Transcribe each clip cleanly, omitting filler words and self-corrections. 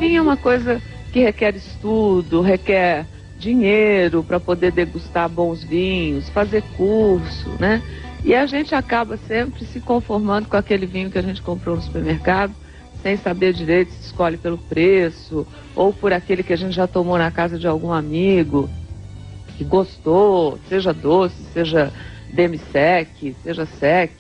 vinho é uma coisa que requer estudo, requer dinheiro para poder degustar bons vinhos, fazer curso, né? E a gente acaba sempre se conformando com aquele vinho que a gente comprou no supermercado, sem saber direito se escolhe pelo preço, ou por aquele que a gente já tomou na casa de algum amigo, que gostou, seja doce, seja demi-sec, seja sec,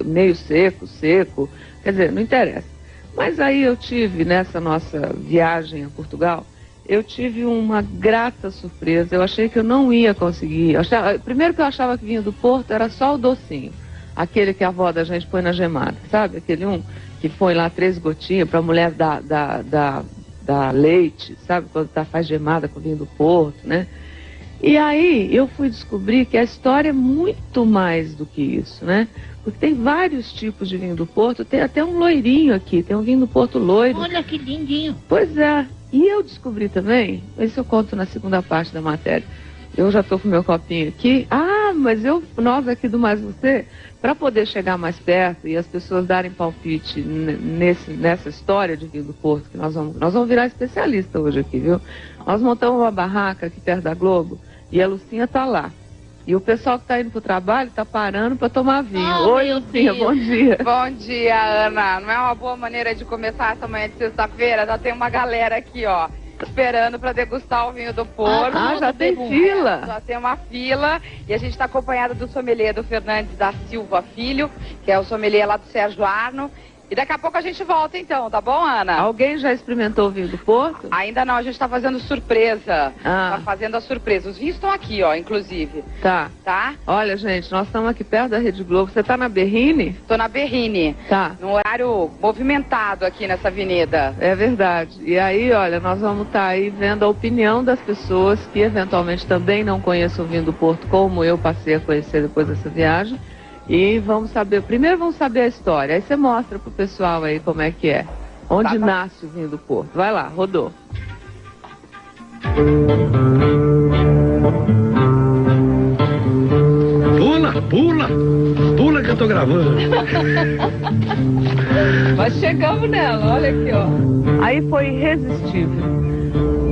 meio seco, seco, quer dizer, não interessa. Mas aí eu tive, nessa nossa viagem a Portugal, eu tive uma grata surpresa. Eu achei que eu não ia conseguir. Primeiro que eu achava que vinho do Porto era só o docinho, aquele que a avó da gente põe na gemada, sabe? Aquele que põe lá 3 gotinhas para a mulher dar leite, sabe? Quando faz gemada com vinho do Porto, né? E aí eu fui descobrir que a história é muito mais do que isso, né? Porque tem vários tipos de vinho do Porto, tem até um loirinho aqui, tem um vinho do Porto loiro. Olha que lindinho. Pois é, e eu descobri também, isso eu conto na segunda parte da matéria, eu já estou com meu copinho aqui, mas nós aqui do Mais Você, para poder chegar mais perto e as pessoas darem palpite nessa história de vinho do Porto, que nós vamos virar especialista hoje aqui, viu? Nós montamos uma barraca aqui perto da Globo e a Lucinha está lá. E o pessoal que está indo para o trabalho está parando para tomar vinho. Oi, Lucinha, bom dia. Bom dia, Ana. Não é uma boa maneira de começar essa manhã de sexta-feira? Já tem uma galera aqui, ó, esperando para degustar o vinho do Porto. Já tem fila. Já tem uma fila. E a gente está acompanhada do sommelier do Fernandes da Silva Filho, que é o sommelier lá do Sérgio Arno. E daqui a pouco a gente volta então, tá bom, Ana? Alguém já experimentou o vinho do Porto? Ainda não, a gente tá fazendo surpresa. Ah. Tá fazendo a surpresa. Os vinhos estão aqui, ó, inclusive. Tá. Tá? Olha, gente, nós estamos aqui perto da Rede Globo. Você tá na Berrine? Tô na Berrine. Tá. Num horário movimentado aqui nessa avenida. É verdade. E aí, olha, nós vamos estar aí vendo a opinião das pessoas que eventualmente também não conhecem o vinho do Porto, como eu passei a conhecer depois dessa viagem. E vamos saber, primeiro vamos saber a história, aí você mostra pro pessoal aí como é que é. Onde nasce o vinho do Porto. Vai lá, rodou. Pula que eu tô gravando. Mas chegamos nela, olha aqui, ó. Aí foi irresistível.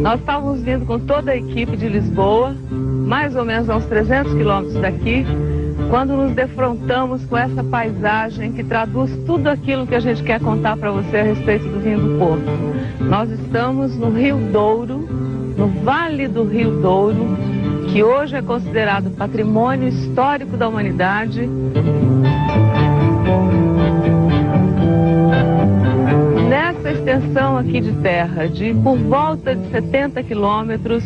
Nós estávamos vindo com toda a equipe de Lisboa, mais ou menos a uns 300 quilômetros daqui, quando nos defrontamos com essa paisagem que traduz tudo aquilo que a gente quer contar para você a respeito do vinho do Porto. Nós estamos no Rio Douro, no Vale do Rio Douro, que hoje é considerado patrimônio histórico da humanidade. Nessa extensão aqui de terra, de por volta de 70 quilômetros,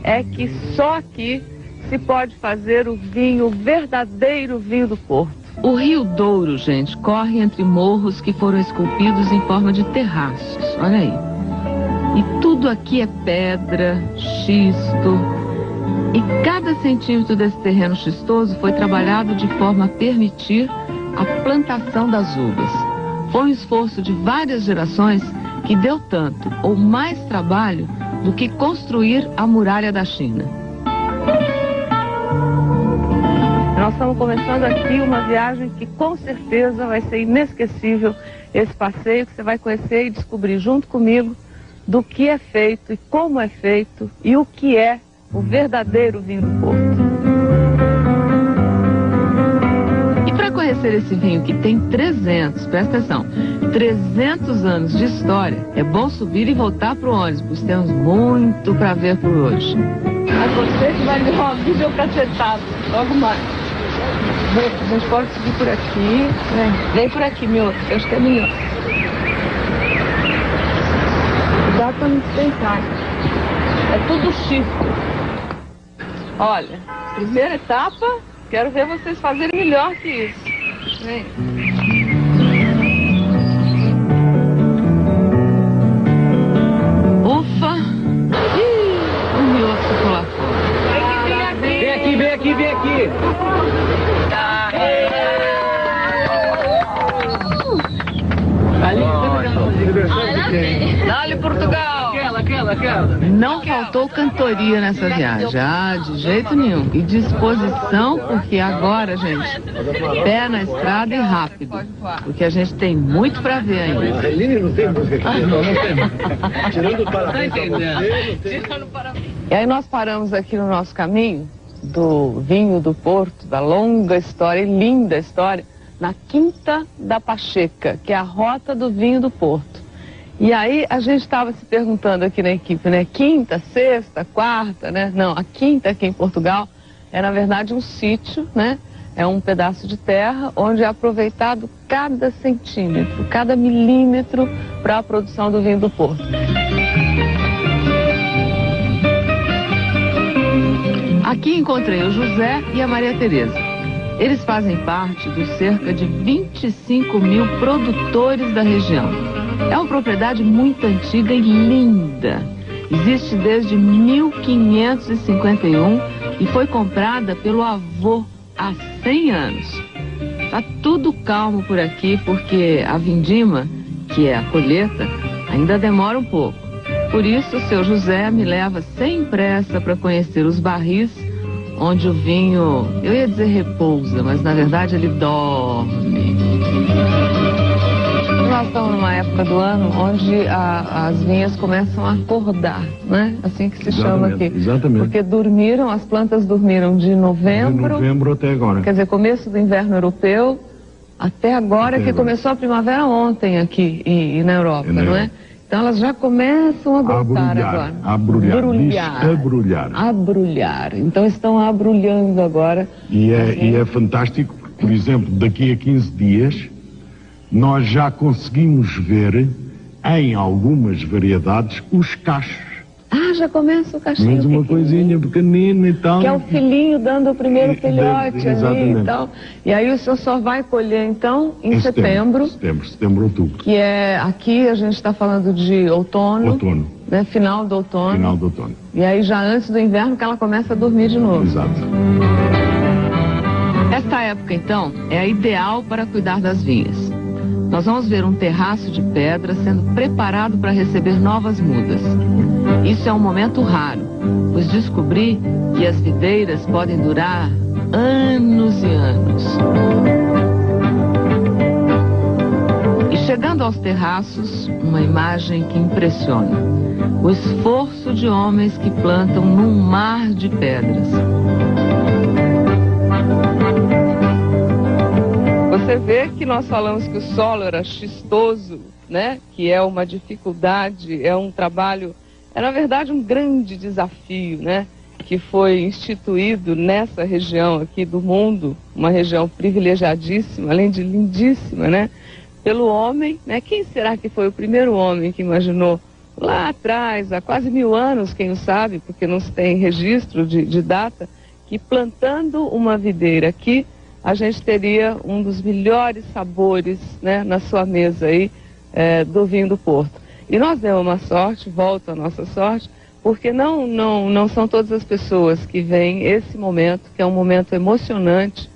é que só aqui se pode fazer o vinho, o verdadeiro vinho do Porto. O Rio Douro, gente, corre entre morros que foram esculpidos em forma de terraços, olha aí. E tudo aqui é pedra, xisto, e cada centímetro desse terreno xistoso foi trabalhado de forma a permitir a plantação das uvas. Foi um esforço de várias gerações que deu tanto ou mais trabalho do que construir a muralha da China. Nós estamos começando aqui uma viagem que com certeza vai ser inesquecível, esse passeio que você vai conhecer e descobrir junto comigo do que é feito e como é feito e o que é o verdadeiro vinho do Porto. E para conhecer esse vinho que tem 300, presta atenção, 300 anos de história, é bom subir e voltar para o ônibus, temos muito para ver por hoje. A você que vai me dar um vídeo cacetado, logo mais. A gente pode subir por aqui. Vem por aqui, meu. Eu acho que é melhor. Cuidado pra não se deitar. É tudo xisto. Olha, primeira etapa, quero ver vocês fazerem melhor que isso. Vem. Ufa! Ih, o mioto ficou lá fora. Vem aqui, vem aqui, vem aqui. Dale Portugal! Não faltou cantoria nessa viagem, de jeito nenhum. E disposição, porque agora, gente, pé na estrada e rápido. Porque a gente tem muito pra ver ainda. A Eline não tem música aqui. Não tem. Tirando o parabéns pra você. E aí nós paramos aqui no nosso caminho do vinho do Porto, da longa história e linda história, na Quinta da Pacheca, que é a rota do vinho do Porto. E aí a gente estava se perguntando aqui na equipe, né? Quinta, sexta, quarta, né? Não, a quinta aqui em Portugal é na verdade um sítio, né? É um pedaço de terra onde é aproveitado cada centímetro, cada milímetro para a produção do vinho do Porto. Aqui encontrei o José e a Maria Tereza. Eles fazem parte dos cerca de 25 mil produtores da região. É uma propriedade muito antiga e linda. Existe desde 1551 e foi comprada pelo avô há 100 anos. Tá tudo calmo por aqui porque a vindima, que é a colheita, ainda demora um pouco. Por isso, o seu José me leva sem pressa para conhecer os barris onde o vinho, eu ia dizer repousa, mas na verdade ele dorme. Nós estamos numa época do ano onde as vinhas começam a acordar, né? Assim que se chama aqui. Exatamente. Porque dormiram, as plantas dormiram de novembro. De novembro até agora. Quer dizer, começo do inverno europeu até agora, que começou a primavera ontem aqui e na Europa, não é? Então elas já começam a brotar agora. Abrulhar. Então estão abrulhando agora. E é fantástico, por exemplo, daqui a 15 dias, nós já conseguimos ver, em algumas variedades, os cachos. Já começa o cachinho. Mas uma coisinha pequenina e tal. Que é o filhinho dando o primeiro filhote ali e tal. E aí o senhor só vai colher então em setembro. Setembro, outubro. Que é, aqui a gente está falando de outono. Né, final do outono. E aí já antes do inverno que ela começa a dormir de novo. Exato. Esta época então é a ideal para cuidar das vinhas. Nós vamos ver um terraço de pedra sendo preparado para receber novas mudas. Isso é um momento raro, pois descobri que as videiras podem durar anos e anos. E chegando aos terraços, uma imagem que impressiona. O esforço de homens que plantam num mar de pedras. Você vê que nós falamos que o solo era xistoso, né? Que é uma dificuldade, é um trabalho, é na verdade um grande desafio, né? Que foi instituído nessa região aqui do mundo, uma região privilegiadíssima, além de lindíssima, né? Pelo homem, né? Quem será que foi o primeiro homem que imaginou lá atrás, há quase 1000 anos, quem o sabe, porque não se tem registro de data, que plantando uma videira aqui, a gente teria um dos melhores sabores, né, na sua mesa aí, do vinho do Porto. E nós demos uma sorte, volta a nossa sorte, porque não são todas as pessoas que veem esse momento, que é um momento emocionante,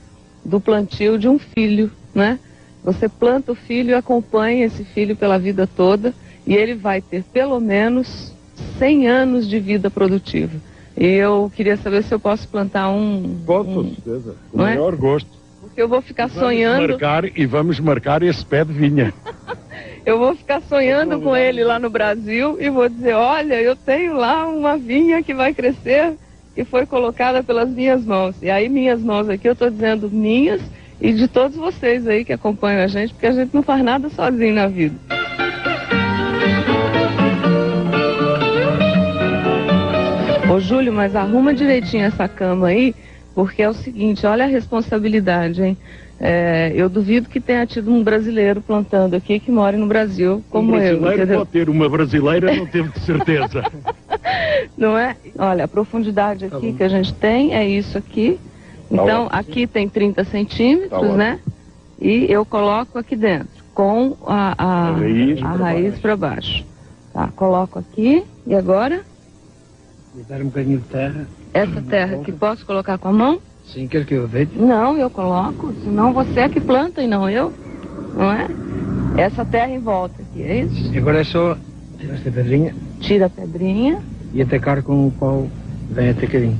do plantio de um filho, né? Você planta o filho e acompanha esse filho pela vida toda, e ele vai ter pelo menos 100 anos de vida produtiva. E eu queria saber se eu posso plantar Com certeza, com o maior gosto. Porque eu vou ficar sonhando. Vamos marcar esse pé de vinha. Eu vou ficar sonhando com ele lá no Brasil e vou dizer, olha, eu tenho lá uma vinha que vai crescer e foi colocada pelas minhas mãos. E aí minhas mãos aqui, eu estou dizendo minhas e de todos vocês aí que acompanham a gente, porque a gente não faz nada sozinho na vida. Ô Júlio, mas arruma direitinho essa cama aí, porque é o seguinte, olha a responsabilidade, hein? Eu duvido que tenha tido um brasileiro plantando aqui que mora no Brasil como eu. Pode ter, uma brasileira não teve de certeza. Não é? Olha, a profundidade aqui que a gente tem é isso aqui. Então, aqui tem 30 centímetros, né? E eu coloco aqui dentro, com a raiz para baixo. Tá, coloco aqui, e agora? Me dar um bocadinho de terra. Essa terra aqui, posso colocar com a mão? Sim, quer que eu veja? Não, eu coloco, senão você é que planta e não eu, não é? Essa terra em volta aqui, é isso? Agora é só Tira esta pedrinha. Tira a pedrinha. E atacar com o pau bem atacadinho.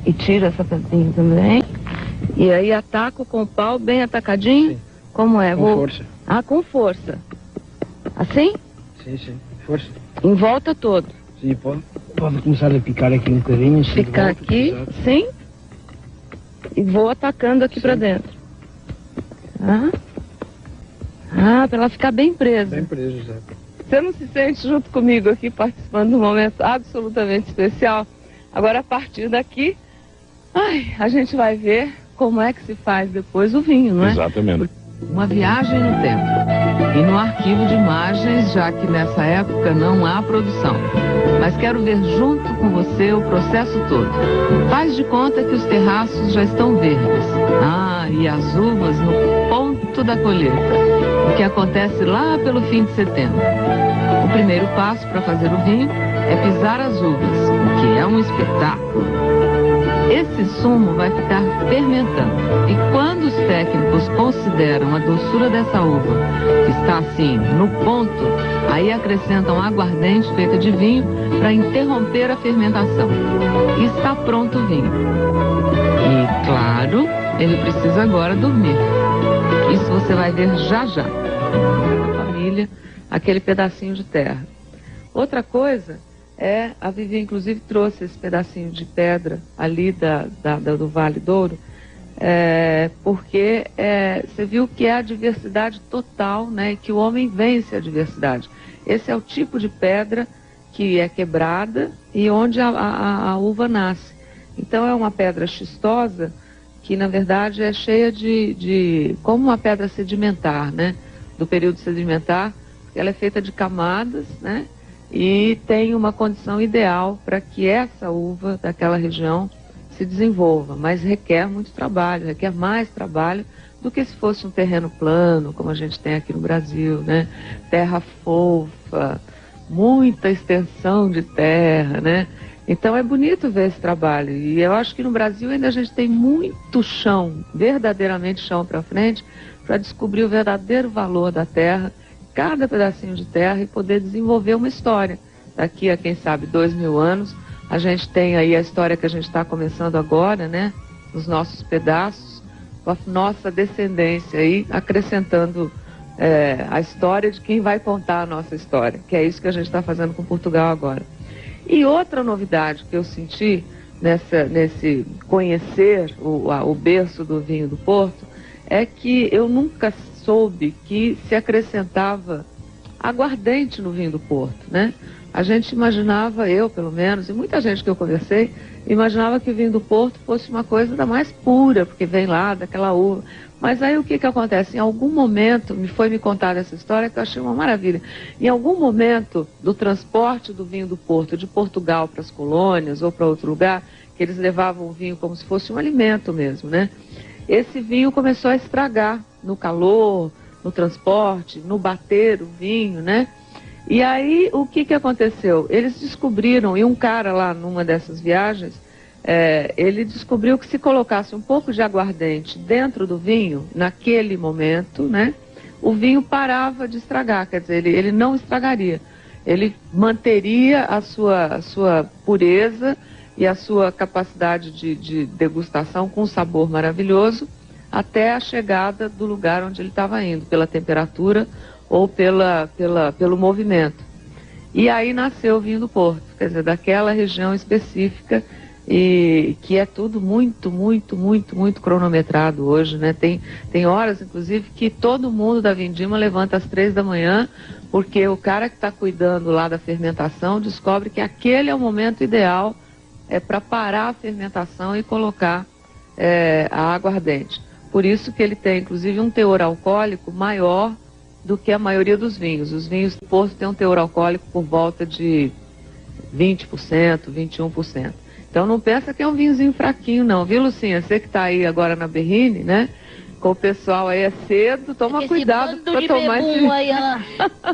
E tira essa pedrinha também. E aí ataco com o pau bem atacadinho? Sim. Como é? Com força. Ah, com força. Assim? Sim, sim. Força. Em volta todo. Sim, pode começar a picar aqui um bocadinho. Assim, ficar volta, aqui, exato. sim. E vou atacando aqui pra dentro. Ah, pra ela ficar bem presa. Bem preso, exato. Você não se sente junto comigo aqui participando de um momento absolutamente especial? Agora, a partir daqui, a gente vai ver como é que se faz depois o vinho, não é? Exatamente. Uma viagem no tempo. E no arquivo de imagens, já que nessa época não há produção. Mas quero ver junto com você o processo todo. Faz de conta que os terraços já estão verdes. E as uvas no ponto da colheita. O que acontece lá pelo fim de setembro. O primeiro passo para fazer o vinho é pisar as uvas, o que é um espetáculo. Esse sumo vai ficar fermentando. E quando os técnicos consideram a doçura dessa uva, que está assim, no ponto, aí acrescentam aguardente feita de vinho para interromper a fermentação. E está pronto o vinho. E, claro, ele precisa agora dormir. Isso você vai ver já já. A família, aquele pedacinho de terra. Outra coisa a Vivi, inclusive, trouxe esse pedacinho de pedra ali do Vale Douro, porque você viu que é a diversidade total, né, e que o homem vence a diversidade. Esse é o tipo de pedra que é quebrada e onde a uva nasce. Então é uma pedra xistosa que, na verdade, é cheia como uma pedra sedimentar, né, do período sedimentar. Ela é feita de camadas, né, e tem uma condição ideal para que essa uva daquela região se desenvolva, mas requer muito trabalho, requer mais trabalho do que se fosse um terreno plano, como a gente tem aqui no Brasil, né? Terra fofa, muita extensão de terra, né? Então é bonito ver esse trabalho, e eu acho que no Brasil ainda a gente tem muito chão, verdadeiramente chão para frente, para descobrir o verdadeiro valor da terra, cada pedacinho de terra, e poder desenvolver uma história. Daqui a, quem sabe, 2000 anos, a gente tem aí a história que a gente está começando agora, né? Os nossos pedaços, com a nossa descendência aí, acrescentando a história de quem vai contar a nossa história, que é isso que a gente está fazendo com Portugal agora. E outra novidade que eu senti nesse conhecer o berço do vinho do Porto, é que eu nunca soube que se acrescentava aguardente no vinho do Porto, né? A gente imaginava, eu pelo menos, e muita gente que eu conversei, imaginava que o vinho do Porto fosse uma coisa da mais pura, porque vem lá daquela uva. Mas aí o que acontece? Em algum momento, me contada essa história que eu achei uma maravilha. Em algum momento do transporte do vinho do Porto, de Portugal para as colônias ou para outro lugar, que eles levavam o vinho como se fosse um alimento mesmo, né? Esse vinho começou a estragar no calor, no transporte, no bater o vinho, né? E aí, o que aconteceu? Eles descobriram, e um cara lá numa dessas viagens, ele descobriu que se colocasse um pouco de aguardente dentro do vinho, naquele momento, né? O vinho parava de estragar, quer dizer, ele não estragaria. Ele manteria a sua pureza e a sua capacidade de degustação com um sabor maravilhoso até a chegada do lugar onde ele estava indo, pela temperatura ou pelo movimento. E aí nasceu o vinho do Porto, quer dizer, daquela região específica, e que é tudo muito, muito, muito, muito cronometrado hoje, né? Tem horas, inclusive, que todo mundo da Vindima levanta às 3 da manhã, porque o cara que está cuidando lá da fermentação descobre que aquele é o momento ideal para parar a fermentação e colocar a aguardente. Por isso que ele tem, inclusive, um teor alcoólico maior do que a maioria dos vinhos. Os vinhos do Porto têm um teor alcoólico por volta de 20%, 21%. Então não pensa que é um vinhozinho fraquinho não, viu, Lucinha? Você que está aí agora na Berrine, né? com o pessoal aí é cedo, toma cuidado para tomar esse... Aí,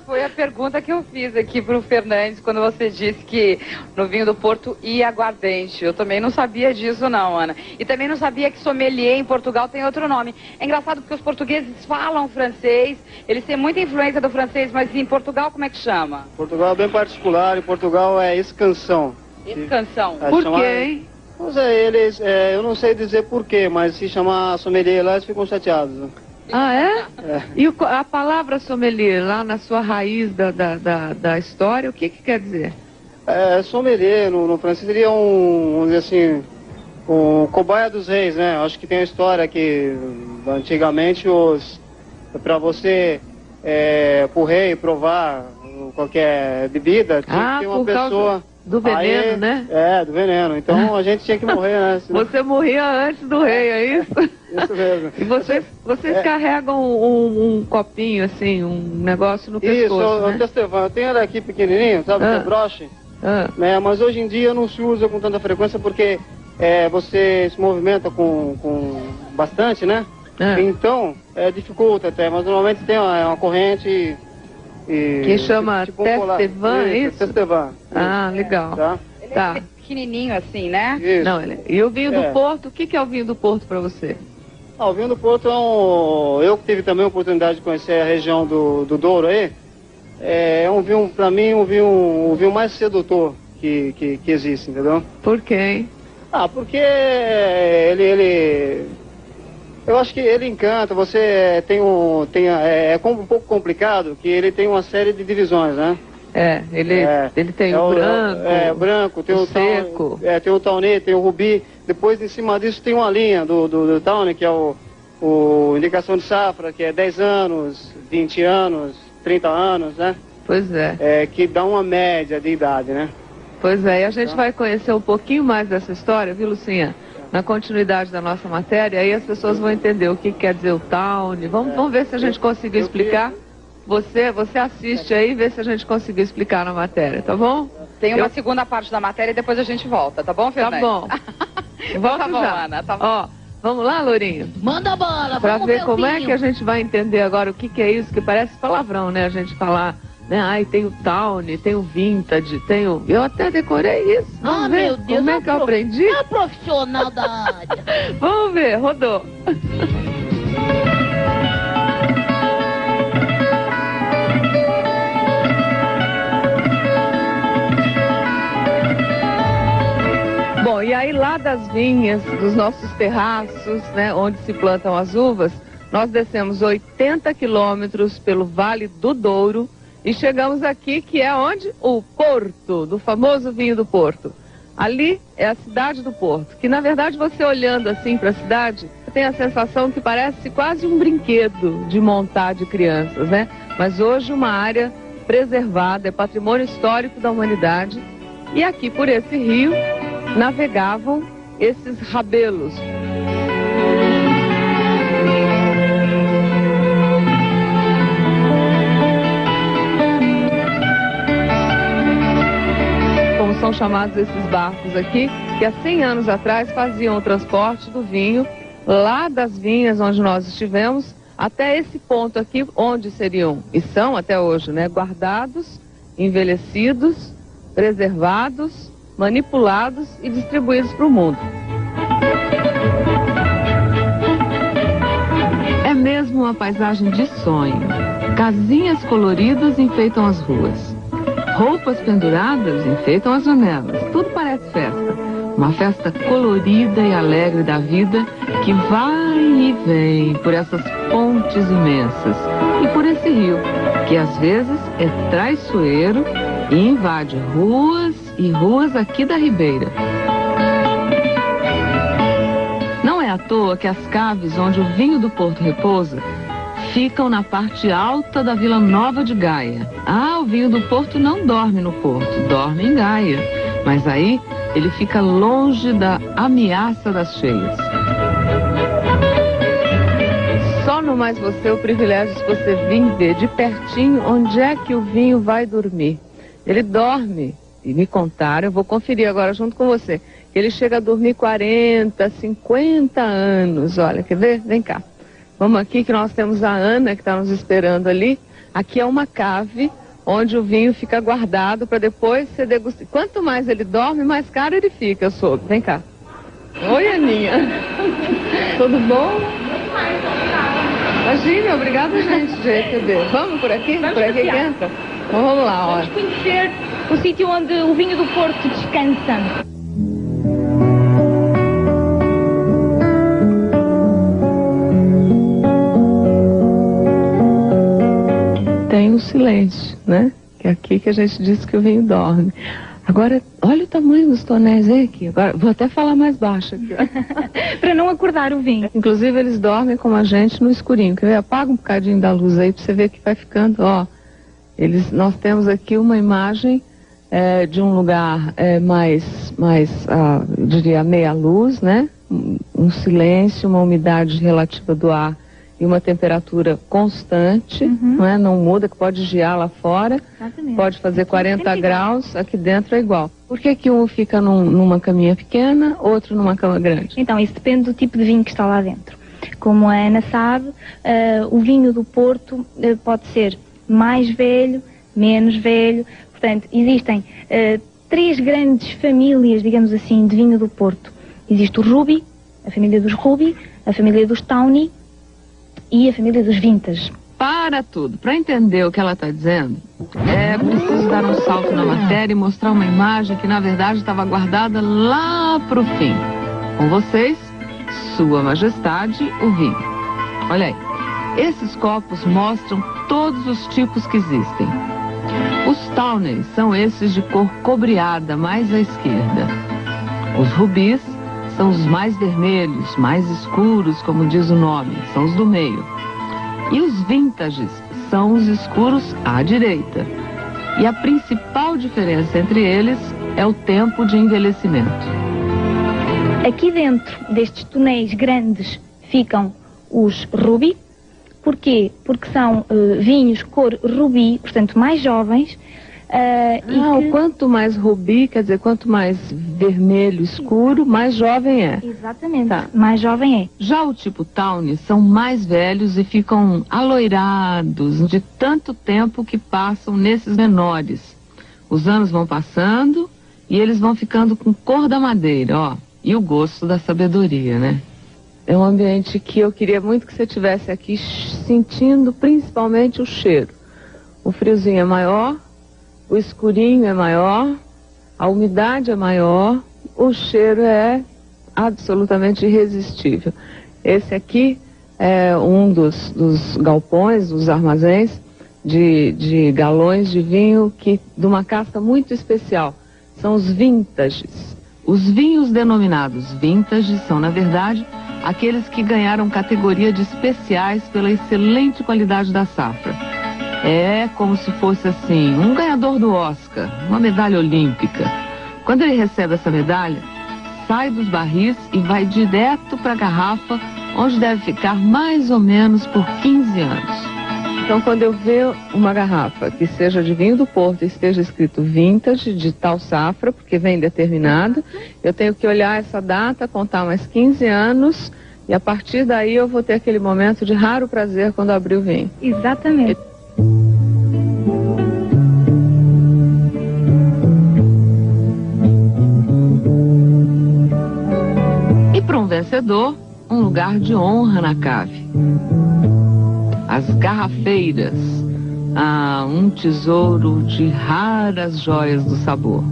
foi a pergunta que eu fiz aqui pro Fernandes quando você disse que no vinho do Porto ia aguardente. Eu também não sabia disso não, Ana. E também não sabia que sommelier em Portugal tem outro nome. É engraçado porque os portugueses falam francês, eles têm muita influência do francês, mas em Portugal como é que chama? Portugal é bem particular, em Portugal é escansão. Escansão. Por quê, hein? Pois é, eles, eu não sei dizer porquê, mas se chamar sommelier lá, eles ficam chateados. Ah, é? E a palavra sommelier, lá na sua raiz da história, o que quer dizer? Sommelier, no francês, seria vamos dizer assim, o cobaia dos reis, né? Acho que tem uma história que, antigamente, para você, pro rei, provar qualquer bebida, tinha que ter uma pessoa... Do veneno, né? Do veneno. Então a gente tinha que morrer, né? Senão... Você morria antes do rei, é isso? Isso mesmo. E vocês carregam um copinho, assim, um negócio no pescoço, Isso, né? o Testevan. Eu tenho ele aqui pequenininho, sabe? Que é broche. Né? Mas hoje em dia não se usa com tanta frequência porque você se movimenta com bastante, né? Então, dificulta até. Mas normalmente tem uma corrente... que chama tipo Testevan, é isso? Testevan. Ah, legal. Tá? Ele é pequenininho assim, né? Isso. Não, e o vinho do Porto, o que é o vinho do Porto para você? O vinho do Porto eu que tive também a oportunidade de conhecer a região do Douro aí, é um vinho, para mim, o vinho mais sedutor que existe, entendeu? Por quê, hein? Porque eu acho que ele encanta, você é um pouco complicado, que ele tem uma série de divisões, né? Ele tem o branco, branco, tem o seco. Tem o Tawny, tem o Rubi, depois em cima disso tem uma linha do Tawny, que é o indicação de safra, que é 10 anos, 20 anos, 30 anos, né? Pois é. Que dá uma média de idade, né? Pois é, e a gente vai conhecer um pouquinho mais dessa história, viu, Lucinha? Na continuidade da nossa matéria, aí as pessoas vão entender o que quer dizer o Tawny. Vamos ver se a gente conseguiu explicar. Você assiste aí e vê se a gente conseguiu explicar na matéria, tá bom? Tem uma segunda parte da matéria e depois a gente volta, tá bom, Fernanda? Tá bom. Volta já. Ana, tá bom. Ó, vamos lá, Lourinho? Manda bola, Pra vamos ver como o é vinho. que a gente vai entender agora o que é isso, que parece palavrão, né? A gente falar, né? Ai, tem o Tawny, tem o Vintage, tem o... Eu até decorei isso. Vamos ver meu Deus, como é que eu aprendi? É profissional da área. Vamos ver, rodou. Bom, e aí lá das vinhas, dos nossos terraços, né, onde se plantam as uvas, nós descemos 80 quilômetros pelo Vale do Douro e chegamos aqui, que é onde? O Porto, do famoso vinho do Porto. Ali é a cidade do Porto, que na verdade você olhando assim para a cidade, tem a sensação que parece quase um brinquedo de montar de crianças, né? Mas hoje uma área preservada, é patrimônio histórico da humanidade. E aqui por esse rio navegavam esses rabelos. Como são chamados esses barcos aqui, que há 100 anos atrás faziam o transporte do vinho lá das vinhas onde nós estivemos até esse ponto aqui, onde seriam, e são até hoje, né, guardados, envelhecidos, preservados, manipulados e distribuídos para o mundo. É mesmo uma paisagem de sonho. Casinhas coloridas enfeitam as ruas. Roupas penduradas enfeitam as janelas. Tudo parece festa. Uma festa colorida e alegre da vida que vai e vem por essas pontes imensas e por esse rio, que às vezes é traiçoeiro e invade ruas e ruas aqui da Ribeira. Não é à toa que as caves onde o vinho do Porto repousa ficam na parte alta da Vila Nova de Gaia. O vinho do Porto não dorme no Porto, dorme em Gaia. Mas aí ele fica longe da ameaça das cheias. Só no Mais Você o privilégio de você vir ver de pertinho onde é que o vinho vai dormir. Ele dorme, e me contaram, eu vou conferir agora junto com você, que ele chega a dormir 40, 50 anos. Olha, quer ver? Vem cá. Vamos aqui que nós temos a Ana que está nos esperando ali. Aqui é uma cave onde o vinho fica guardado para depois ser degustado. Quanto mais ele dorme, mais caro ele fica, eu soube. Vem cá. Oi, Aninha. Tudo bom? Imagina, obrigada, gente, de receber. Vamos por aqui? Vamos por aqui que entra? Então, vamos lá, ó. Vamos conhecer o sítio onde o vinho do Porto descansa. Tem o silêncio, né? Que é aqui que a gente diz que o vinho dorme. Agora, olha o tamanho dos tonéis aqui. Agora, vou até falar mais baixo aqui. Para não acordar o vinho. Inclusive, eles dormem como a gente no escurinho. Quer ver? Apaga um bocadinho da luz aí para você ver que vai ficando, ó. Nós temos aqui uma imagem de um lugar eu diria, meia luz, né? Um silêncio, uma umidade relativa do ar e uma temperatura constante, não é? Não muda, que pode gear lá fora. Exatamente. Pode fazer 40 graus, aqui dentro é igual. Por que um fica numa caminha pequena, outro numa cama grande? Então, isso depende do tipo de vinho que está lá dentro. Como a Ana sabe, o vinho do Porto pode ser mais velho, menos velho. Portanto, existem 3 grandes famílias, digamos assim, de vinho do Porto. Existe o Ruby, a família dos Ruby, a família dos Tawny e a família dos Vintage. Para tudo. Para entender o que ela está dizendo, é preciso dar um salto na matéria e mostrar uma imagem que, na verdade, estava guardada lá para o fim. Com vocês, Sua Majestade, o vinho. Olha aí. Esses copos mostram todos os tipos que existem. Os Tawny são esses de cor cobreada, mais à esquerda. Os rubis são os mais vermelhos, mais escuros, como diz o nome, são os do meio. E os vintages são os escuros à direita. E a principal diferença entre eles é o tempo de envelhecimento. Aqui dentro destes tonéis grandes ficam os Ruby. Porquê? Porque são vinhos cor rubi, portanto mais jovens. Quanto mais rubi, quer dizer, quanto mais vermelho escuro, mais jovem é. Exatamente, Tá. mais jovem é. Já o tipo Tawny são mais velhos e ficam aloirados de tanto tempo que passam nesses menores. Os anos vão passando e eles vão ficando com cor da madeira, ó. E o gosto da sabedoria, né? É um ambiente que eu queria muito que você estivesse aqui sentindo principalmente o cheiro. O friozinho é maior, o escurinho é maior, a umidade é maior, o cheiro é absolutamente irresistível. Esse aqui é um dos galpões, dos armazéns de galões de vinho de uma casta muito especial. São os vintages. Os vinhos denominados vintage são, na verdade, aqueles que ganharam categoria de especiais pela excelente qualidade da safra. É como se fosse assim, um ganhador do Oscar, uma medalha olímpica. Quando ele recebe essa medalha, sai dos barris e vai direto para a garrafa, onde deve ficar mais ou menos por 15 anos. Então, quando eu ver uma garrafa que seja de vinho do Porto e esteja escrito vintage, de tal safra, porque vem determinado, eu tenho que olhar essa data, contar mais 15 anos, e a partir daí eu vou ter aquele momento de raro prazer quando abrir o vinho. Exatamente. E para um vencedor, um lugar de honra na cave. As garrafeiras, um tesouro de raras joias do sabor.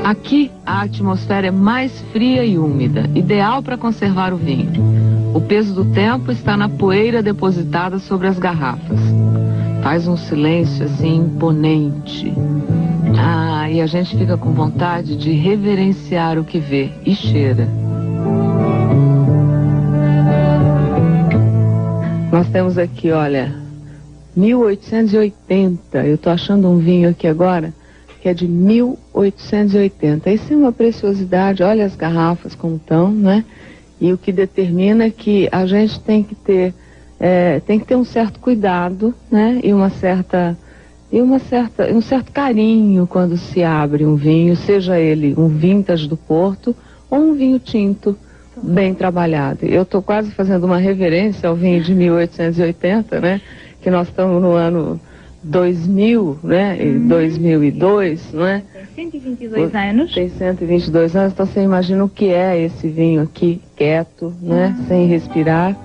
Aqui a atmosfera é mais fria e úmida, ideal para conservar o vinho. O peso do tempo está na poeira depositada sobre as garrafas. Faz um silêncio assim imponente. E a gente fica com vontade de reverenciar o que vê e cheira. Nós temos aqui, olha, 1880. Eu estou achando um vinho aqui agora que é de 1880. Isso é uma preciosidade. Olha as garrafas como estão, né? E o que determina é que a gente tem que ter um certo cuidado, né? E um certo carinho quando se abre um vinho, seja ele um vintage do Porto ou um vinho tinto bem trabalhado. Eu estou quase fazendo uma reverência ao vinho de 1880, né? Que nós estamos no ano 2000, né? E 2002, não é? Tem 122 anos. Tem 122 anos, então você imagina o que é esse vinho aqui, quieto, né? Sem respirar,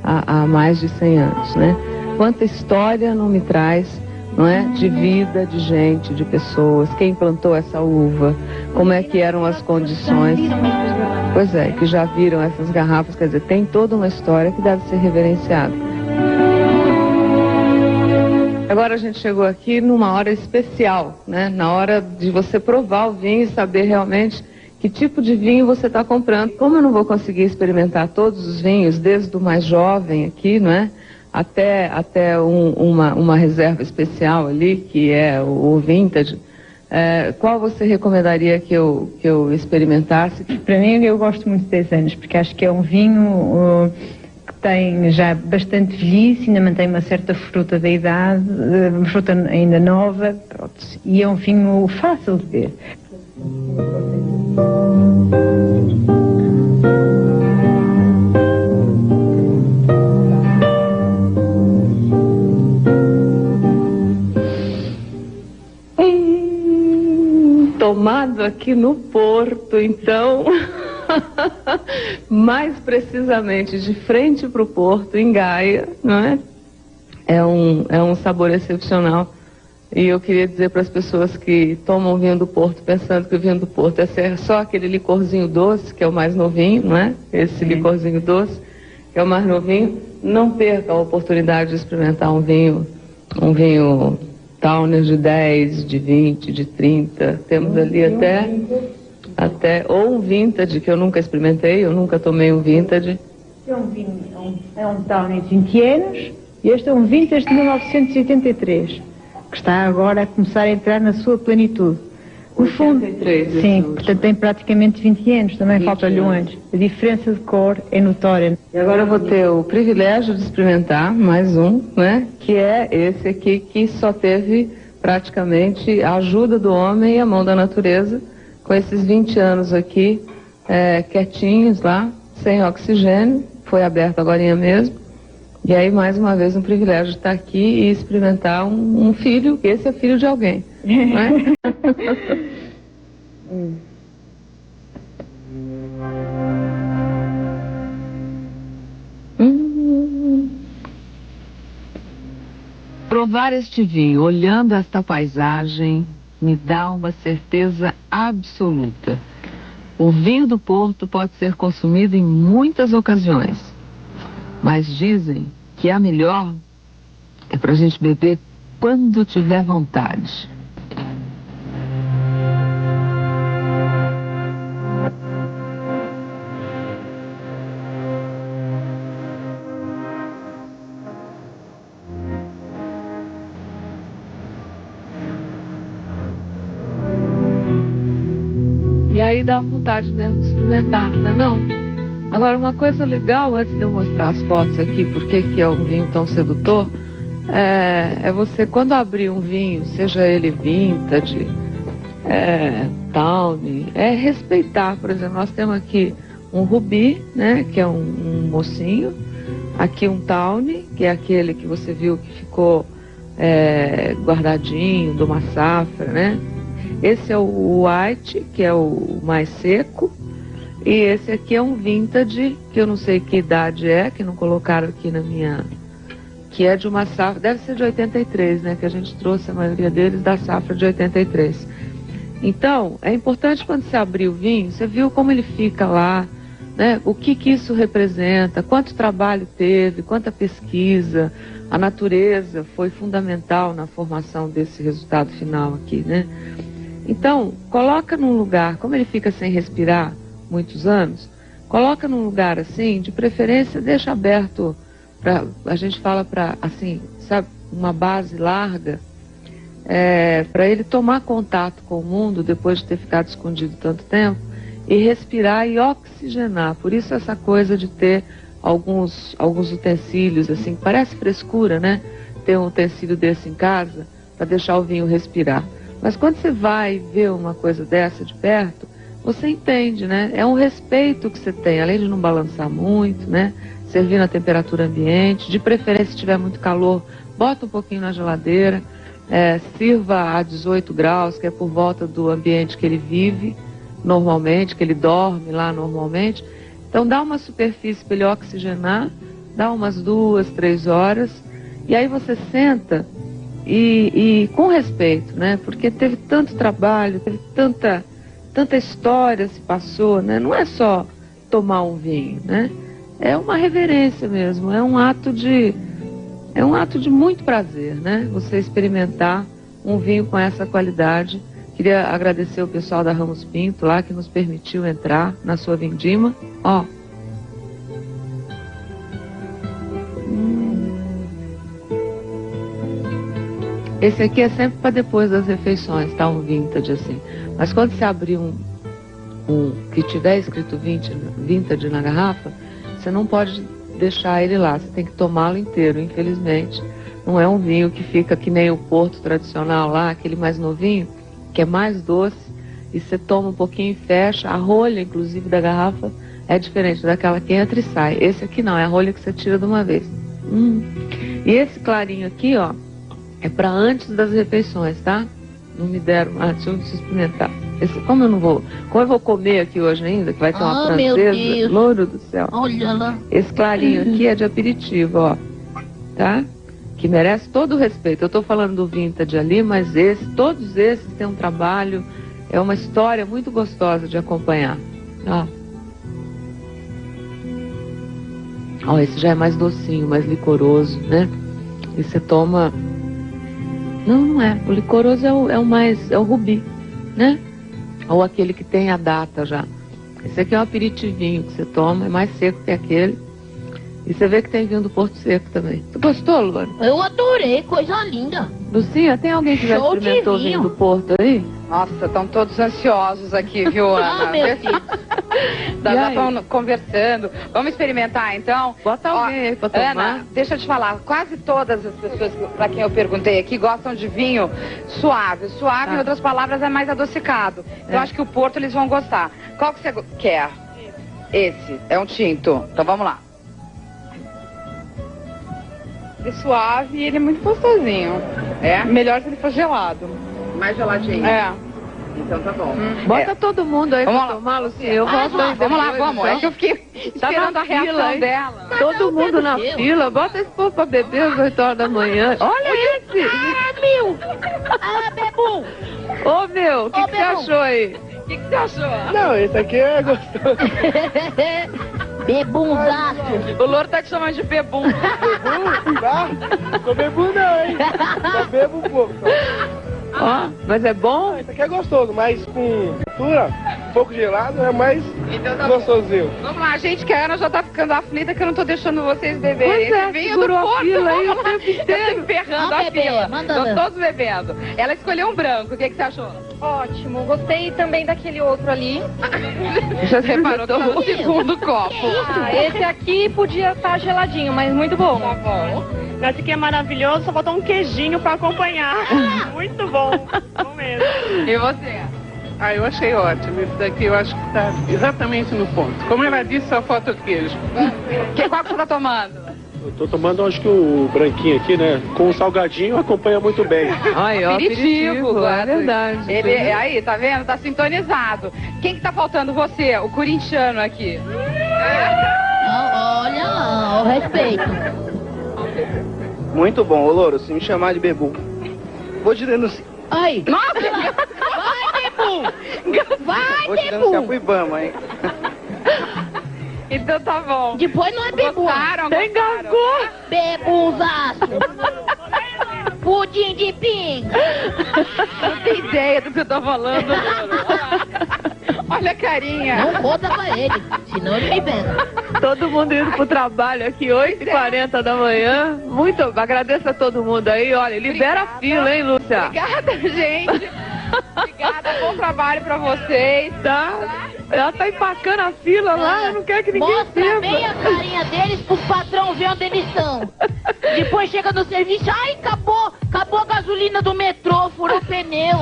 há mais de 100 anos, né? Quanta história não me traz, não é? De vida, de gente, de pessoas, quem plantou essa uva, como é que eram as condições. Pois é, que já viram essas garrafas, quer dizer, tem toda uma história que deve ser reverenciada. Agora a gente chegou aqui numa hora especial, né? Na hora de você provar o vinho e saber realmente que tipo de vinho você está comprando. Como eu não vou conseguir experimentar todos os vinhos, desde o mais jovem aqui, não é? Até uma reserva especial ali, que é o vintage, qual você recomendaria que eu experimentasse? Para mim, eu gosto muito de 10 anos, porque acho que é um vinho que tem já bastante velhice, ainda mantém uma certa fruta da idade, uma fruta ainda nova, pronto, e é um vinho fácil de beber. Tomado aqui no Porto, então, mais precisamente de frente para o Porto, em Gaia, não é? É um sabor excepcional. E eu queria dizer para as pessoas que tomam vinho do Porto, pensando que o vinho do Porto é só aquele licorzinho doce, que é o mais novinho, não é? Esse licorzinho doce, que é o mais novinho, não perca a oportunidade de experimentar um vinho Tawner de 10, de 20, de 30, temos ali até ou um vintage, que eu nunca experimentei, eu nunca tomei um vintage. É um Tawner de 20 anos, e este é um vintage de 1983, que está agora a começar a entrar na sua plenitude. No fundo, 83, sim, portanto tem praticamente 20 anos, também falta-lhe um ano. A diferença de cor é notória. E agora eu vou ter o privilégio de experimentar mais um, né? Que é esse aqui, que só teve praticamente a ajuda do homem e a mão da natureza, com esses 20 anos aqui, quietinhos lá, sem oxigênio, foi aberto agorinha mesmo. E aí, mais uma vez, um privilégio de estar aqui e experimentar um filho, que esse é filho de alguém, não é? Provar este vinho, olhando esta paisagem, me dá uma certeza absoluta. O vinho do Porto pode ser consumido em muitas ocasiões, mas dizem que a melhor é pra gente beber quando tiver vontade. E aí dá vontade mesmo de experimentar, não é não? Agora, uma coisa legal, antes de eu mostrar as fotos aqui, porque que é um vinho tão sedutor, é você, quando abrir um vinho, seja ele vintage, Tawny, respeitar. Por exemplo, nós temos aqui um Rubi, né, que é um mocinho, aqui um Tawny, que é aquele que você viu que ficou guardadinho, de uma safra, né? Esse é o White, que é o mais seco. E esse aqui é um vintage, que eu não sei que idade é, que não colocaram aqui na minha... Que é de uma safra, deve ser de 83, né? Que a gente trouxe a maioria deles da safra de 83. Então, é importante quando você abrir o vinho, você viu como ele fica lá, né? O que isso representa, quanto trabalho teve, quanta pesquisa, a natureza foi fundamental na formação desse resultado final aqui, né? Então, coloca num lugar, como ele fica sem respirar muitos anos, coloca num lugar assim, de preferência deixa aberto, a gente fala para, assim, sabe, uma base larga, para ele tomar contato com o mundo depois de ter ficado escondido tanto tempo, e respirar e oxigenar. Por isso essa coisa de ter alguns utensílios, assim, parece frescura, né? Ter um utensílio desse em casa, para deixar o vinho respirar. Mas quando você vai ver uma coisa dessa de perto, você entende, né? É um respeito que você tem, além de não balançar muito, né? Servir na temperatura ambiente, de preferência se tiver muito calor, bota um pouquinho na geladeira, sirva a 18 graus, que é por volta do ambiente que ele vive normalmente, que ele dorme lá normalmente. Então dá uma superfície para ele oxigenar, dá umas 2, 3 horas, e aí você senta e com respeito, né? Porque teve tanto trabalho, teve tanta história se passou, né? Não é só tomar um vinho, né? É uma reverência mesmo, é um ato de muito prazer, né? Você experimentar um vinho com essa qualidade. Queria agradecer o pessoal da Ramos Pinto lá que nos permitiu entrar na sua vindima. Ó. Esse aqui é sempre para depois das refeições, tá? Um vintage assim. Mas quando você abrir um que tiver escrito vintage na garrafa, você não pode deixar ele lá, você tem que tomá-lo inteiro, infelizmente. Não é um vinho que fica que nem o Porto tradicional lá, aquele mais novinho, que é mais doce, e você toma um pouquinho e fecha. A rolha, inclusive, da garrafa é diferente daquela que entra e sai. Esse aqui não, é a rolha que você tira de uma vez. E esse clarinho aqui, ó, é para antes das refeições, tá? Não me deram, deixa eu experimentar. Como eu vou comer aqui hoje ainda, que vai ter uma francesa, louro do céu. Olha lá. Esse clarinho aqui é de aperitivo, ó, tá? Que merece todo o respeito. Eu tô falando do vintage ali, mas todos esses têm um trabalho, é uma história muito gostosa de acompanhar. Ó, esse já é mais docinho, mais licoroso, né? E você toma... Não é. O licoroso é o rubi, né? Ou aquele que tem a data já. Esse aqui é um aperitivinho que você toma, é mais seco que aquele. E você vê que tem vinho do Porto Seco também. Você gostou, Luana? Eu adorei, coisa linda. Lucinha, tem alguém que já experimentou vinho do Porto aí? Nossa, estão todos ansiosos aqui, viu, Ana? Meu filho. Já estão conversando. Vamos experimentar, então? Bota alguém aí pra tomar. Ana, deixa eu te falar. Quase todas as pessoas para quem eu perguntei aqui gostam de vinho suave. Suave, em outras palavras, é mais adocicado. Eu acho que o Porto eles vão gostar. Qual que você quer? Esse. É um tinto. Então vamos lá. Ele é suave e ele é muito gostosinho. É? Melhor se ele for gelado. Mais geladinho? É. Então tá bom. Bota todo mundo aí pra tomar, Lucinha. Eu volto aí Vamos lá, depois, vamos. então. É que eu fiquei esperando a reação dela. Todo mundo na fila. Bota esse povo pra beber às 8 horas da manhã. Olha esse! Meu! Bebum! Ô, meu, o que você achou aí? O que você achou? Não, esse aqui é gostoso. Bebunzaço! O Louro tá te chamando de bebum. Bebum? Tá? Não bebo não, hein? Só bebo um pouco. Ó, mas é bom? Esse aqui é gostoso, mas com fritura, um pouco gelado, é mais gostosinho. Vamos lá, gente, que a Ana já tá ficando aflita que eu não tô deixando vocês beberem. Pois é, Esse vinho segurou do a Porto, fila aí o vamos lá. tempo inteiro. Eu tô emperrando Vamos a beber, fila. manda Estão ver. todos bebendo. Ela escolheu um branco, o que você achou? Ótimo, gostei também daquele outro ali. Já Reparou que tá no segundo copo. Esse aqui podia estar geladinho, mas muito bom. Tá bom. Esse aqui é maravilhoso, só falta um queijinho pra acompanhar. Muito bom, bom mesmo. E você? Eu achei ótimo. Esse daqui eu acho que tá exatamente no ponto. Como ela disse, só falta o queijo. Qual que você tá tomando? Eu tô tomando, acho que o branquinho aqui, né? Com o salgadinho acompanha muito bem. Ai, ó, aperitivo, é verdade. Ele, aí, tá vendo? Tá sintonizado. Quem que tá faltando? Você, o corintiano aqui. Olha lá, o respeito. Muito bom, ô Louro, se me chamar de Bebu. Vou te denunciar. Ai! Nossa! Vai, Bebum! Vai, Vou te denunciar Bebum! pro Ibama, hein? Então tá bom. Depois não é Bebum. Gostaram? Engasgou! Bebunzaço! Pudim de pinga! Não tem ideia do que eu tô falando. Olha a carinha. Não conta pra ele, senão ele me pega. Todo mundo indo pro trabalho aqui, 8h40 da manhã. Agradeço a todo mundo aí. Olha, libera a fila, hein, Lúcia? Obrigada, gente. Obrigada, bom trabalho pra vocês. Tá? Ela tá empacando a fila lá, não quer que ninguém Mostra sirva. bem a carinha deles pro patrão ver onde eles estão. Depois chega no serviço, ai, acabou a gasolina do metrô, furou o pneu.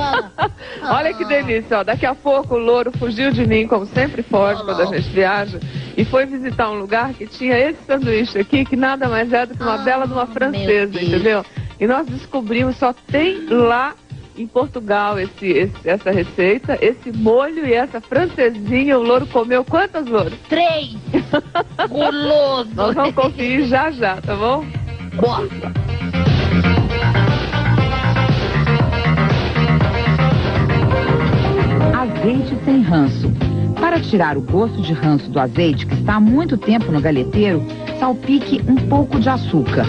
Olha que delícia, ó. Daqui a pouco o louro fugiu de mim, como sempre foge quando a gente viaja, e foi visitar um lugar que tinha esse sanduíche aqui, que nada mais é do que uma bela de uma francesa, entendeu? E nós descobrimos, só tem lá em Portugal essa receita, esse molho e essa francesinha. O louro comeu quantas, louro? 3. Guloso. Nós vamos conferir já, tá bom? Boa. Azeite sem ranço. Para tirar o gosto de ranço do azeite, que está há muito tempo no galheteiro, salpique um pouco de açúcar.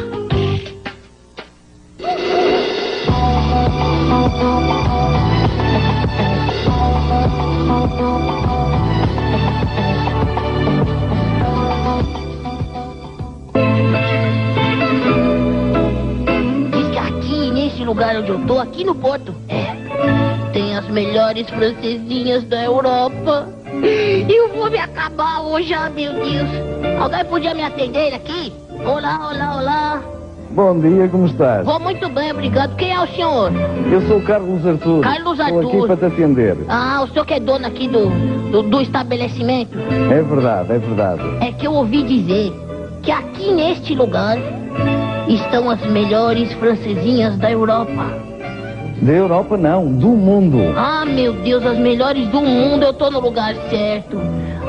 Diz que aqui, nesse lugar onde eu tô, aqui no Porto, tem as melhores francesinhas da Europa. E eu vou me acabar hoje, meu Deus. Alguém podia me atender aqui? Olá, olá, olá. Bom dia, como estás? Vou muito bem, obrigado. Quem é o senhor? Eu sou o Carlos Artur. Carlos Estou Artur. aqui para te atender. Ah, o senhor que é dono aqui do estabelecimento? É verdade, é verdade. É que eu ouvi dizer que aqui neste lugar estão as melhores francesinhas da Europa. Da Europa não, do mundo. Ah, meu Deus, as melhores do mundo, eu tô no lugar certo.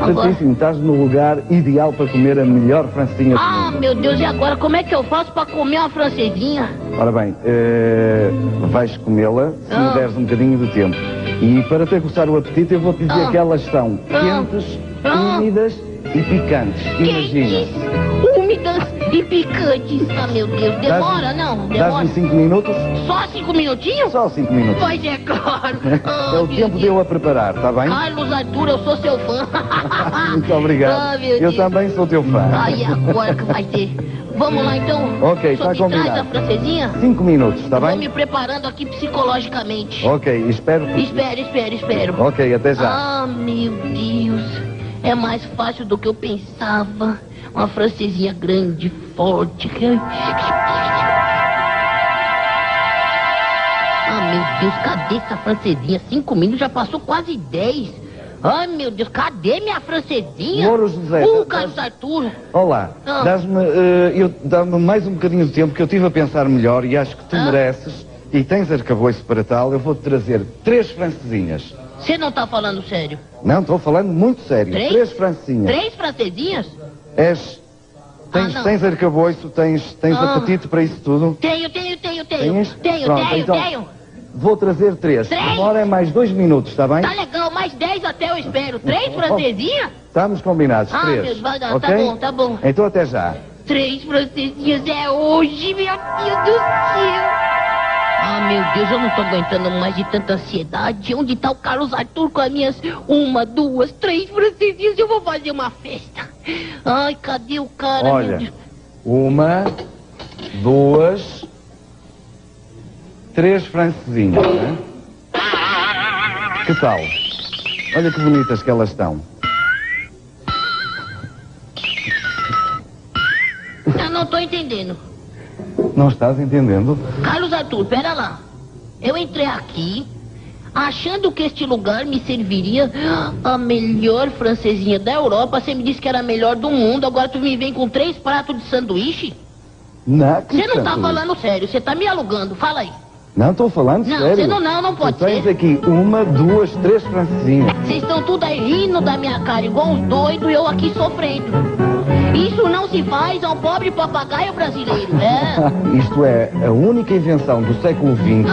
Agora... Certíssimo, estás no lugar ideal para comer a melhor francesinha do Ah, mundo. meu Deus, e agora como é que eu faço para comer uma francesinha? Ora bem, vais comê-la se me deres um bocadinho de tempo. E para te aguçar o apetite, eu vou-te dizer que elas são quentes, úmidas e picantes. Imagina. Úmidas e picantes. Ah, meu Deus, demora, não? Demora. Dás-me 5 minutos? Só 5 minutinhos? Só 5 minutos. Pois é, claro. É o tempo de eu a preparar, está bem? Carlos Artur, eu sou seu fã. Muito obrigado. Ah, meu Eu Deus. também sou teu fã. Ai, agora que vai ser. Vamos lá, então. Ok, O senhor está me traz combinado. a francesinha? 5 minutos, está Vou bem? me preparando aqui psicologicamente. Ok, espero. Espero. Ok, até já. Ah, meu Deus. É mais fácil do que eu pensava. Uma francesinha grande, forte. Ah, meu Deus, cadê essa francesinha? 5 minutos, já passou quase 10. Ai, meu Deus, cadê minha francesinha? Louro José, Carlos Artur. Olá, Ah. dá-me mais um bocadinho de tempo que eu estive a pensar melhor e acho que tu mereces e tens arcabouço para tal. Eu vou-te trazer 3 francesinhas. Você não tá falando sério? Não, estou falando muito sério. 3? 3 francesinhas. 3 francesinhas? Tens, não. tens arcabouço, tens Ah. apetite para isso tudo? Tenho. Tens? Tenho. Pronto, Vou trazer 3. 3? Demora é mais 2 minutos, está bem? Tá legal, mais 10 até eu espero. 3 francesinhas? Estamos combinados, Ah, 3. meu, vai dar, ok? tá bom. Então até já. 3 francesinhas é hoje, meu Deus do céu. Ah, meu Deus, eu não tô aguentando mais de tanta ansiedade. Onde tá o Carlos Artur com as minhas 1, 2, 3 francesinhas? Eu vou fazer uma festa. Ai, cadê o cara, meu Olha, Deus? 1, 2, 3 francesinhas, né? Que tal? Olha que bonitas que elas estão. Eu não tô entendendo. Não estás entendendo? Carlos Artur, pera lá. Eu entrei aqui achando que este lugar me serviria a melhor francesinha da Europa. Você me disse que era a melhor do mundo. Agora tu me vem com 3 pratos de sanduíche? Não, que Você não tá sanduíche? falando sério. Você tá me alugando. Fala aí. Não, estou falando Não, sério. você não pode tu tens ser. aqui 1, 2, 3 francesinhas. Vocês estão tudo aí rindo da minha cara igual uns doidos e eu aqui sofrendo. Isso não se faz a um pobre papagaio brasileiro. É. Isto é a única invenção do século XX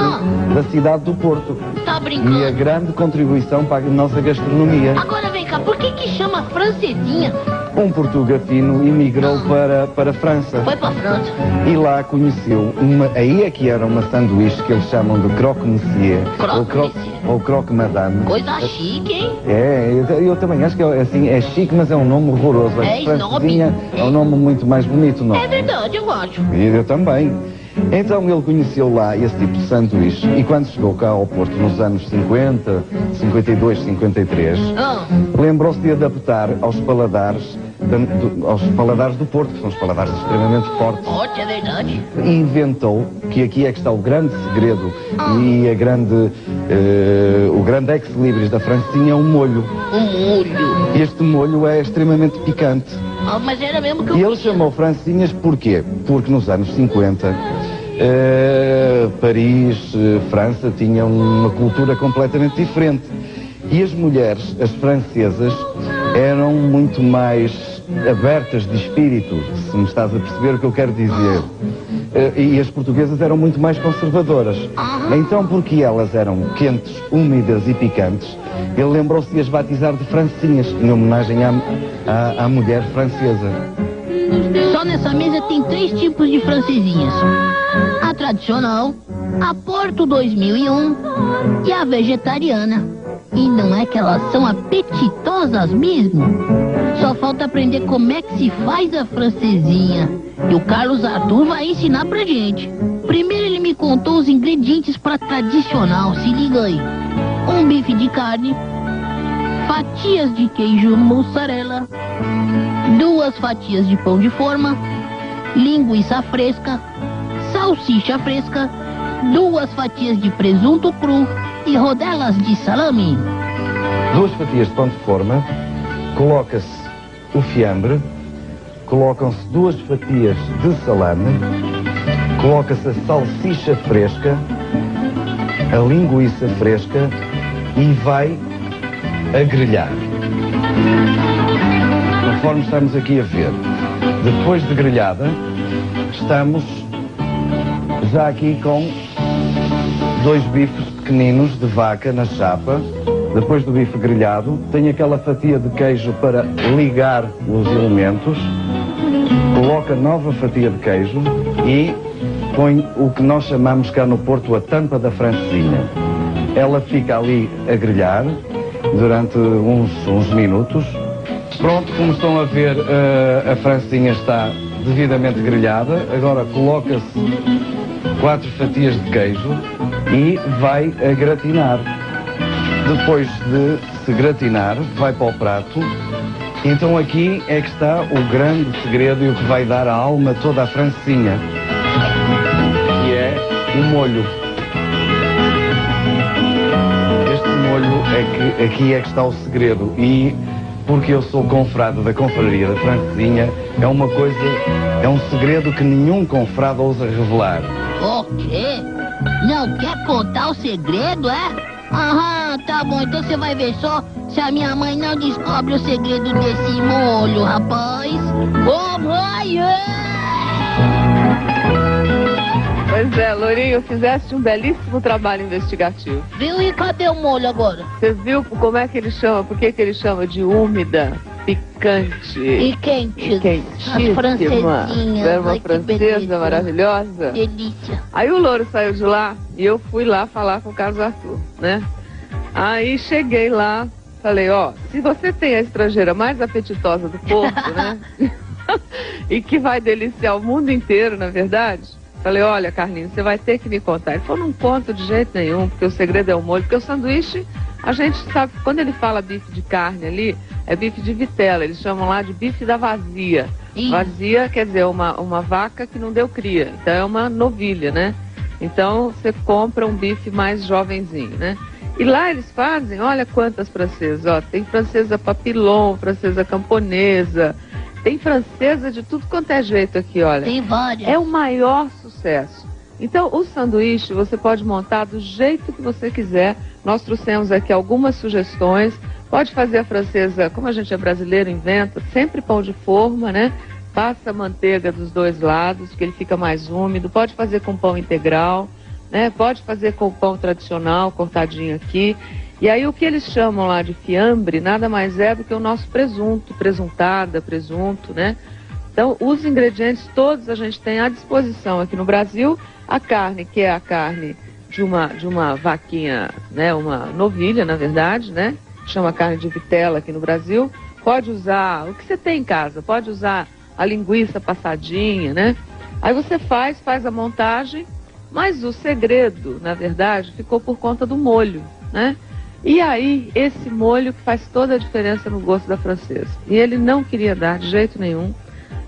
da cidade do Porto. Tá brincando? E a grande contribuição para a nossa gastronomia. Agora vem cá, por que chama francesinha? Um portuguafino emigrou para a França. Foi pra França. E lá conheceu aí é que era uma sanduíche que eles chamam de croque-monsieur. Ou croque-madame. Coisa chique, hein? É, eu também acho que é assim, é chique, mas é um nome horroroso. É francesinha é um nome muito mais bonito, não É verdade, eu acho. E eu também. Então ele conheceu lá esse tipo de sanduíche e quando chegou cá ao Porto nos anos 50, 52, 53, lembrou-se de adaptar aos paladares aos paladares do Porto, que são os paladares extremamente fortes. Forte, é verdade. E inventou, que aqui é que está o grande segredo e o grande ex-libris da francesinha, é um molho. Um molho. Este molho é extremamente picante. Ah, mas era mesmo que eu... E ele chamou francesinhas porquê? Porque nos anos 50, Paris, França, tinham uma cultura completamente diferente. E as mulheres, as francesas, eram muito mais abertas de espírito, se me estás a perceber o que eu quero dizer. E as portuguesas eram muito mais conservadoras. Então, porque elas eram quentes, úmidas e picantes, ele lembrou-se de as batizar de francesinhas, em homenagem à mulher francesa. Só nessa mesa tem 3 tipos de francesinhas. A tradicional, a Porto 2001 e a vegetariana. E não é que elas são apetitosas mesmo? Só falta aprender como é que se faz a francesinha. E o Carlos Arthur vai ensinar pra gente. Primeiro ele me contou os ingredientes para tradicional, se liga aí. Um bife de carne, fatias de queijo mussarela, 2 fatias de pão de forma, linguiça fresca, salsicha fresca, 2 fatias de presunto cru e rodelas de salame. 2 fatias de pão de forma, coloca-se o fiambre, colocam-se 2 fatias de salame, coloca-se a salsicha fresca, a linguiça fresca e vai a grelhar. Conforme estamos aqui a ver, depois de grelhada, estamos já aqui com 2 bifes pequeninos de vaca na chapa. Depois do bife grelhado, tem aquela fatia de queijo para ligar os elementos. Coloca nova fatia de queijo e põe o que nós chamamos cá no Porto a tampa da francesinha. Ela fica ali a grelhar durante uns minutos. Pronto, como estão a ver, a francesinha está devidamente grelhada. Agora coloca-se 4 fatias de queijo e vai a gratinar. Depois de se gratinar, vai para o prato. Então aqui é que está o grande segredo e o que vai dar a alma toda à francesinha, que é o molho. Este molho aqui é que está o segredo. E porque eu sou confrade da confraria da francesinha, é uma coisa, é um segredo que nenhum confrade ousa revelar. O quê? Não quer contar o segredo, é? Aham, tá bom, então você vai ver só se a minha mãe não descobre o segredo desse molho, rapaz. Ô, mãe! Pois é, Lourinho, fizeste um belíssimo trabalho investigativo. Viu? E cadê o molho agora? Você viu como é que ele chama? Por que ele chama de úmida, picante e quente? Quentíssima. As francesinhas. Era uma Ai, francesa maravilhosa. Delícia. Aí o Louro saiu de lá e eu fui lá falar com o Carlos Arthur, né? Aí cheguei lá, falei, ó, se você tem a estrangeira mais apetitosa do Porto, né? E que vai deliciar o mundo inteiro, na verdade. Falei, olha, Carlinhos, você vai ter que me contar. Ele falou, não conto de jeito nenhum, porque o segredo é o molho. Porque o sanduíche, a gente sabe, quando ele fala bife de carne ali, é bife de vitela. Eles chamam lá de bife da vazia. Vazia quer dizer uma vaca que não deu cria. Então é uma novilha, né? Então você compra um bife mais jovenzinho, né? E lá eles fazem, olha quantas francesas, ó. Tem francesa papillon, francesa camponesa, tem francesa de tudo quanto é jeito aqui, olha. Tem várias. É o maior sucesso. Então, o sanduíche você pode montar do jeito que você quiser. Nós trouxemos aqui algumas sugestões. Pode fazer a francesa, como a gente é brasileiro, inventa, sempre pão de forma, né? Passa a manteiga dos 2 lados, que ele fica mais úmido. Pode fazer com pão integral, né? Pode fazer com pão tradicional, cortadinho aqui. E aí o que eles chamam lá de fiambre, nada mais é do que o nosso presunto, presuntada, presunto, né? Então, os ingredientes todos a gente tem à disposição aqui no Brasil. A carne, que é a carne de uma vaquinha, né? Uma novilha, na verdade, né? Chama carne de vitela aqui no Brasil. Pode usar o que você tem em casa, pode usar a linguiça passadinha, né? Aí você faz a montagem, mas o segredo, na verdade, ficou por conta do molho, né? E aí, esse molho que faz toda a diferença no gosto da francesa. E ele não queria dar de jeito nenhum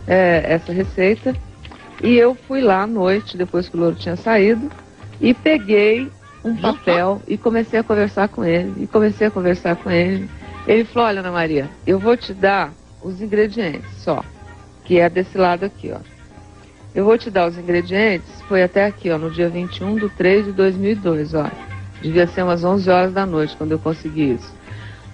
essa receita. E eu fui lá à noite, depois que o Louro tinha saído, e peguei um papel e comecei a conversar com ele. Ele falou, olha, Ana Maria, eu vou te dar os ingredientes só, que é desse lado aqui, ó. Eu vou te dar os ingredientes, foi até aqui, ó, no dia 21/3/2002, ó. Devia ser umas 11 horas da noite quando eu consegui isso.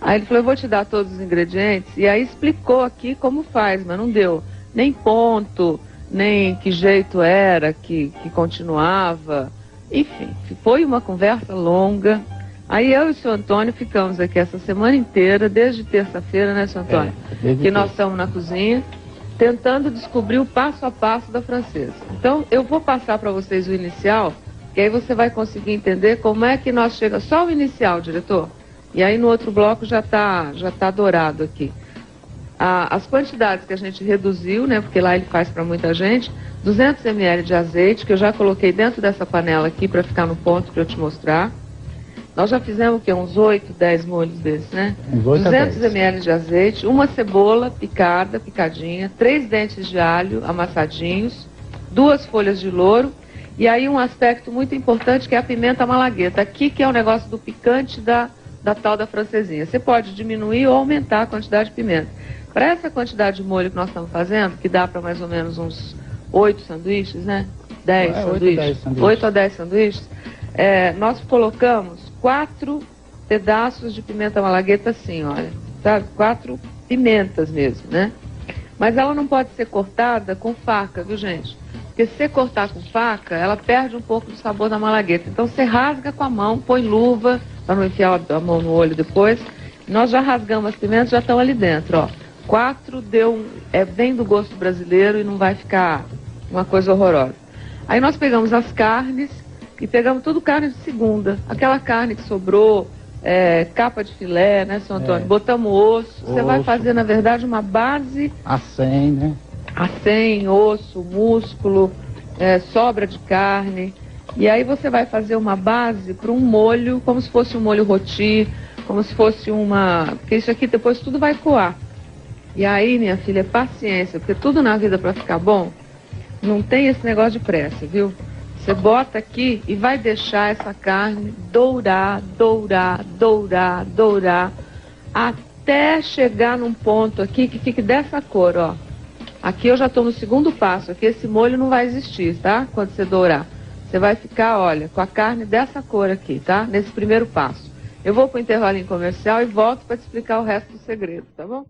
Aí ele falou, eu vou te dar todos os ingredientes, e aí explicou aqui como faz, mas não deu nem ponto, nem que jeito era, que continuava. Enfim, foi uma conversa longa. Aí eu e o seu Antônio ficamos aqui essa semana inteira, desde terça-feira, né, seu Antônio? Que nós estamos na cozinha, tentando descobrir o passo a passo da francesa. Então, eu vou passar para vocês o inicial, que aí você vai conseguir entender como é que nós chegamos. Só o inicial, diretor. E aí no outro bloco já tá dourado aqui. As quantidades que a gente reduziu, né, porque lá ele faz para muita gente, 200 ml de azeite, que eu já coloquei dentro dessa panela aqui para ficar no ponto para eu te mostrar. Nós já fizemos o quê? Uns 8, 10 molhos desses, né? 200 ml de azeite, uma cebola picadinha, 3 dentes de alho amassadinhos, 2 folhas de louro, e aí um aspecto muito importante que é a pimenta malagueta. Aqui que é o negócio do picante da tal da francesinha. Você pode diminuir ou aumentar a quantidade de pimenta. Para essa quantidade de molho que nós estamos fazendo, que dá para mais ou menos uns 8 sanduíches, né? 10 sanduíches. 8 a 10 sanduíches. Nós colocamos 4 pedaços de pimenta malagueta assim, olha. Sabe? 4 pimentas mesmo, né? Mas ela não pode ser cortada com faca, viu, gente? Porque se você cortar com faca, ela perde um pouco do sabor da malagueta. Então você rasga com a mão, põe luva, para não enfiar a mão no olho depois. Nós já rasgamos as pimentas, já estão ali dentro, ó. 4 vem do gosto brasileiro e não vai ficar uma coisa horrorosa. Aí nós pegamos as carnes e pegamos tudo carne de segunda. Aquela carne que sobrou, capa de filé, né, seu Antônio? Botamos osso. Você vai fazer, na verdade, uma base... Acém, né? Acém, osso, músculo, sobra de carne. E aí você vai fazer uma base para um molho, como se fosse um molho roti, como se fosse uma... Porque isso aqui depois tudo vai coar. E aí, minha filha, paciência, porque tudo na vida para ficar bom, não tem esse negócio de pressa, viu? Você bota aqui e vai deixar essa carne dourar, até chegar num ponto aqui que fique dessa cor, ó. Aqui eu já estou no segundo passo, aqui esse molho não vai existir, tá? Quando você dourar. Você vai ficar, olha, com a carne dessa cor aqui, tá? Nesse primeiro passo. Eu vou para o intervalinho comercial e volto para te explicar o resto do segredo, tá bom?